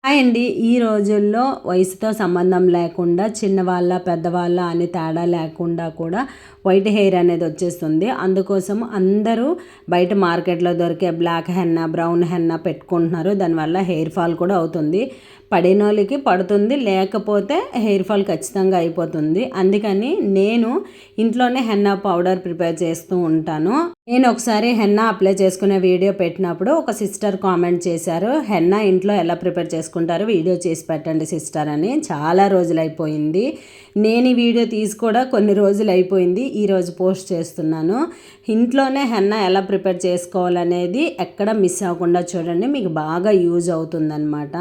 Hi అండి. ఈ రోజుల్లో వయసుతో సంబంధం లేకుండా చిన్నవాళ్ళ పెద్దవాళ్ళ అని తేడా లేకుండా కూడా వైట్ హెయిర్ అనేది వచ్చేస్తుంది. అందుకోసం అందరూ బయట మార్కెట్లో దొరికే బ్లాక్ హెన్నా బ్రౌన్ హెన్నా పెట్టుకుంటున్నారు. దానివల్ల హెయిర్ ఫాల్ కూడా అవుతుంది. పడినోళ్ళకి పడుతుంది, లేకపోతే హెయిర్ ఫాల్ ఖచ్చితంగా అయిపోతుంది. అందుకని నేను ఇంట్లోనే హెన్నా పౌడర్ ప్రిపేర్ చేస్తూ ఉంటాను. నేను ఒకసారి హెన్నా అప్లై చేసుకునే వీడియో పెట్టినప్పుడు ఒక సిస్టర్ కామెంట్ చేశారు, హెన్నా ఇంట్లో ఎలా ప్రిపేర్ చేసుకుంటారు వీడియో చేసి పెట్టండి సిస్టర్ అని. చాలా రోజులు అయిపోయింది. నేను ఈ వీడియో తీసి కూడా కొన్ని రోజులు అయిపోయింది. ఈరోజు పోస్ట్ చేస్తున్నాను. ఇంట్లోనే హెన్నా ఎలా ప్రిపేర్ చేసుకోవాలనేది ఎక్కడ మిస్ అవ్వకుండా చూడండి, మీకు బాగా యూజ్ అవుతుందన్నమాట.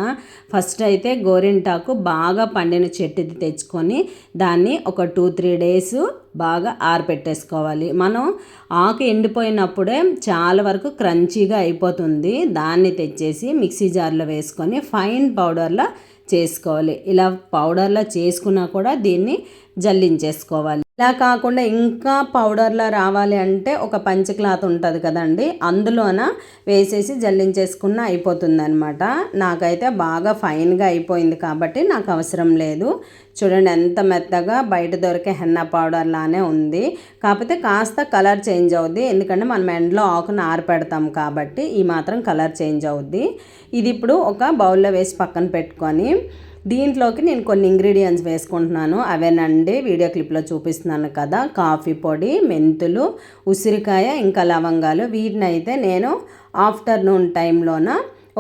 ఫస్ట్ అయితే గోరింటాకు బాగా పండిన చెట్టుది తెచ్చుకొని దాన్ని ఒక 2-3 డేస్ బాగా ఆరబెట్టేసుకోవాలి. మనం ఆకు ఎండిపోయినప్పుడే చాలా వరకు క్రంచీగా అయిపోతుంది. దాన్ని తెచ్చేసి మిక్సీ జార్లో వేసుకొని ఫైన్ పౌడర్లా చేసుకోవాలి. ఇలా పౌడర్లా చేసుకున్నా కూడా దీన్ని జల్లించేసుకోవాలి. ఇలా కాకుండా ఇంకా పౌడర్లా రావాలి అంటే ఒక పంచ క్లాత్ ఉంటుంది కదండి, అందులోన వేసేసి జల్లించేసుకున్న అయిపోతుంది అనమాట. నాకైతే బాగా ఫైన్గా అయిపోయింది కాబట్టి నాకు అవసరం లేదు. చూడండి ఎంత మెత్తగా బయట దొరికే హెన్నా పౌడర్ లానే ఉంది. కాకపోతే కాస్త కలర్ చేంజ్ అవుద్ది, ఎందుకంటే మనం ఎండలో ఆకును ఆరపెడతాం కాబట్టి ఈ మాత్రం కలర్ చేంజ్ అవుద్ది. ఇది ఇప్పుడు ఒక బౌల్లో వేసి పక్కన పెట్టుకొని దీంట్లోకి నేను కొన్ని ఇంగ్రీడియంట్స్ వేసుకుంటున్నాను. అవేనండి వీడియో క్లిప్లో చూపిస్తున్నాను కదా, కాఫీ పొడి, మెంతులు, ఉసిరికాయ, ఇంకా లవంగాలు. వీటిని అయితే నేను ఆఫ్టర్నూన్ టైంలోన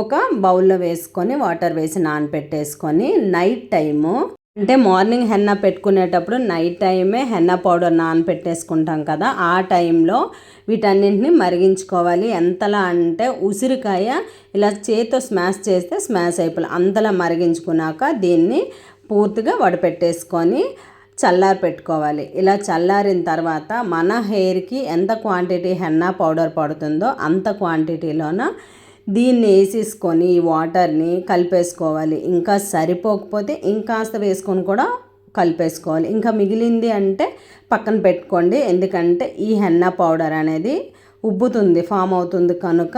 ఒక బౌల్లో వేసుకొని వాటర్ వేసి నానపెట్టేసుకొని నైట్ టైము అంటే మార్నింగ్ హెన్నా పెట్టుకునేటప్పుడు నైట్ టైమే హెన్నా పౌడర్ నానపెట్టేసుకుంటాం కదా, ఆ టైంలో వీటన్నింటిని మరిగించుకోవాలి. ఎంతలా అంటే ఉసిరికాయ ఇలా చేతితో స్మాష్ చేస్తే స్మాష్ అయిపోయి అంతలా మరిగించుకున్నాక దీన్ని పూర్తిగా వడపెట్టేసుకొని చల్లారి పెట్టుకోవాలి. ఇలా చల్లారిన తర్వాత మన హెయిర్కి ఎంత క్వాంటిటీ హెన్నా పౌడర్ పడుతుందో అంత క్వాంటిటీలోన దీన్ని వేసేసుకొని ఈ వాటర్ని కలిపేసుకోవాలి. ఇంకా సరిపోకపోతే ఇంకాస్త వేసుకొని కూడా కలిపేసుకోవాలి. ఇంకా మిగిలింది అంటే పక్కన పెట్టుకోండి, ఎందుకంటే ఈ హెన్నా పౌడర్ అనేది ఉబ్బుతుంది, ఫామ్ అవుతుంది కనుక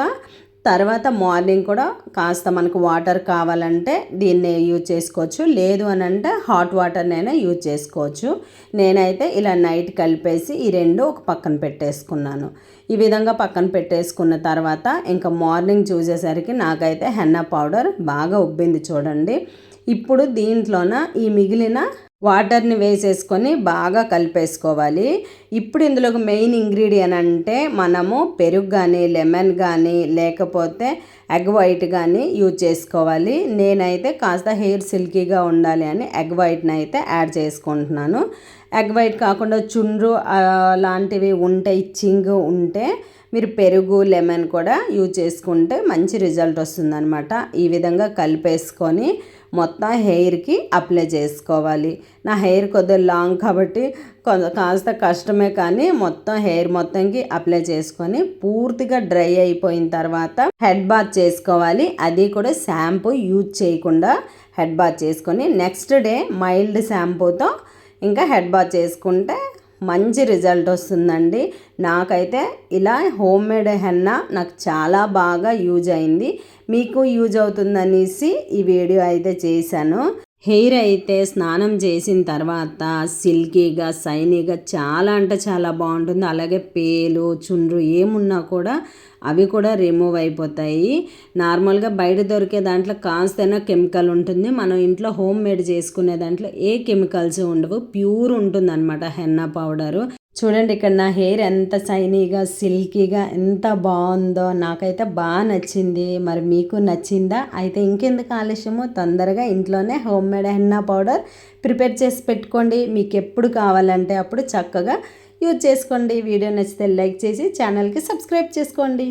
తర్వాత మార్నింగ్ కూడా కాస్త మనకు వాటర్ కావాలంటే దీన్ని యూజ్ చేసుకోవచ్చు, లేదు అని అంటే హాట్ వాటర్నైనా యూజ్ చేసుకోవచ్చు. నేనైతే ఇలా నైట్ కలిపేసి ఈ రెండు ఒక పక్కన పెట్టేసుకున్నాను. ఈ విధంగా పక్కన పెట్టేసుకున్న తర్వాత ఇంకా మార్నింగ్ చూసేసరికి నాకైతే హెన్నా పౌడర్ బాగా ఉబ్బింది చూడండి. ఇప్పుడు దీంట్లోన ఈ మిగిలిన వాటర్ని వేసేసుకొని బాగా కలిపేసుకోవాలి. ఇప్పుడు ఇందులోకి మెయిన్ ఇంగ్రీడియంట్ అంటే మనము పెరుగు కానీ లెమన్ కానీ లేకపోతే ఎగ్ వైట్ కానీ యూజ్ చేసుకోవాలి. నేనైతే కాస్త హెయిర్ సిల్కీగా ఉండాలి అని ఎగ్ వైట్ని అయితే యాడ్ చేసుకుంటున్నాను. ఎగ్ వైట్ కాకుండా చుండ్రు లాంటివి ఉంటే, ఇచ్చింగ్ ఉంటే మీరు పెరుగు లెమన్ కూడా యూజ్ చేసుకుంటే మంచి రిజల్ట్ వస్తుందన్నమాట. ఈ విధంగా కలిపేసుకొని మొత్తం హెయిర్కి అప్లై చేసుకోవాలి. నా హెయిర్ కొద్దిగా లాంగ్ కాబట్టి కాస్త కష్టమే, కానీ మొత్తం హెయిర్ మొత్తంకి అప్లై చేసుకొని పూర్తిగా డ్రై అయిపోయిన తర్వాత హెడ్ బాత్ చేసుకోవాలి. అది కూడా షాంపూ యూజ్ చేయకుండా హెడ్ బాత్ చేసుకొని నెక్స్ట్ డే మైల్డ్ షాంపూతో ఇంకా హెడ్ బాత్ చేసుకుంటే మంచి రిజల్ట్ వస్తుందండి. నాకైతే ఇలా హోమ్ మేడ్ హెన్నా నాకు చాలా బాగా యూజ్ అయింది. మీకు యూజ్ అవుతుందనేసి ఈ వీడియో అయితే చేశాను. హెయిర్ అయితే స్నానం చేసిన తర్వాత సిల్కీగా షైనీగా చాలా అంటే చాలా బాగుంటుంది. అలాగే పేలు చుండ్రు ఏమున్నా కూడా అవి కూడా రిమూవ్ అయిపోతాయి. నార్మల్గా బయట దొరికే దాంట్లో కాస్తైనా కెమికల్ ఉంటుంది, మనం ఇంట్లో హోమ్ మేడ్ చేసుకునే దాంట్లో ఏ కెమికల్స్ ఉండవు, ప్యూర్ ఉంటుంది అనమాట హెన్నా పౌడరు. చూడండి ఇక్కడ నా హెయిర్ ఎంత షైనీగా సిల్కీగా ఎంత బాగుందో, నాకైతే బాగా నచ్చింది. మరి మీకు నచ్చిందా? అయితే ఇంకెందుకు ఆలస్యము, తొందరగా ఇంట్లోనే home made henna powder prepare చేసి పెట్టుకోండి. మీకు ఎప్పుడు కావాలంటే అప్పుడు చక్కగా యూజ్ చేసుకోండి. వీడియో నచ్చితే లైక్ చేసి ఛానల్కి సబ్స్క్రైబ్ చేసుకోండి.